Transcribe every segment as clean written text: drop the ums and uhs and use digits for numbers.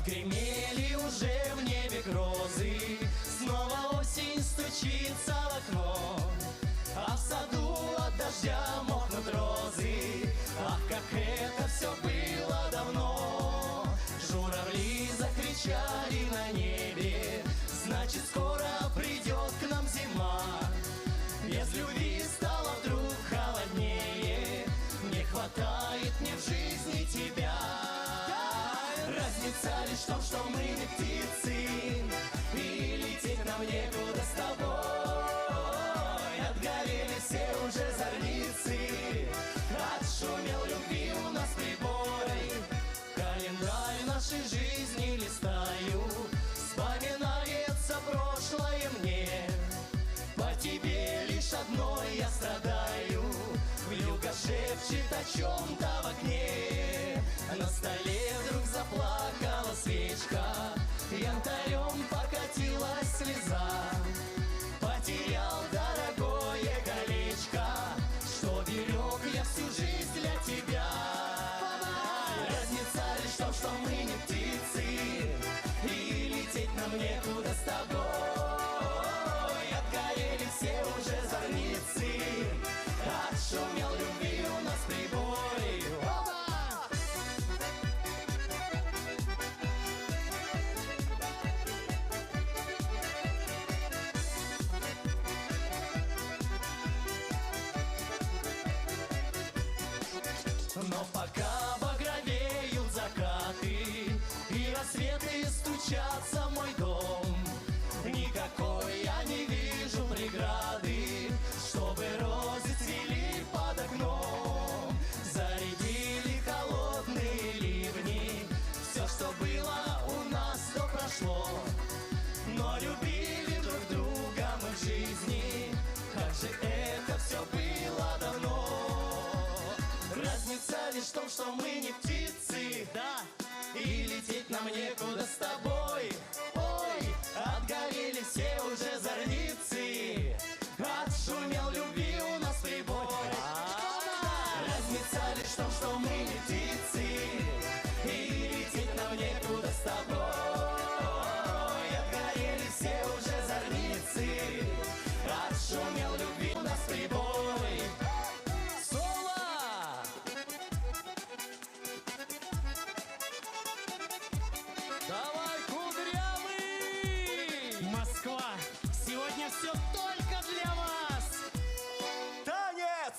Отгремели уже в небе грозы, снова осень стучится в окно, а в саду от дождя мокнут розы. Ах, как это все было давно! Журавли закричали на небе, значит, скоро придет к нам зима. Без любви стало вдруг холоднее, не хватает мне в жизни тебя. Разница лишь в том, что мы не птицы, и лететь нам некуда с тобой. Отгорели все уже зорницы, отшумел любви у нас прибой. Календарь нашей жизни листаю, вспоминается прошлое мне. По тебе лишь одной я страдаю, вьюга шепчет о чем-то в окне. На столе вдруг заплакала свечка, янтарем покатилась слеза. Потерял дорогое колечко, что берег я всю жизнь для тебя. Разница лишь в том, что мы не птицы, и лететь нам некуда с тобой. Отгорели все уже зорницы, отшумел любви у нас прибой. Но пока багровеют закаты и рассветы стучатся в мой дом, никакой я не вижу преграды, чтобы розы цвели под окном. Зарядили холодные ливни, все, что было у нас, то прошло. Но любили друг друга мы в жизни, как же это все было давно. Разница лишь в том, что мы не птицы, да, и лететь нам некуда с тобой. Ой, отгорели все уже зорницы, отшумел любви у нас прибой. Разница лишь в том, что мы не птицы, и лететь нам некуда с тобой. Отгорели все уже зорницы, отшумел любви у нас прибой. Давай, кудрявый! Москва, сегодня все только для вас! Танец!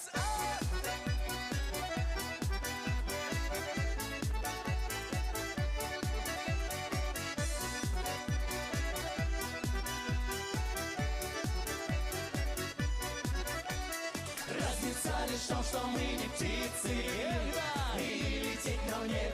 Разница лишь в том, что мы не птицы, и лететь нам не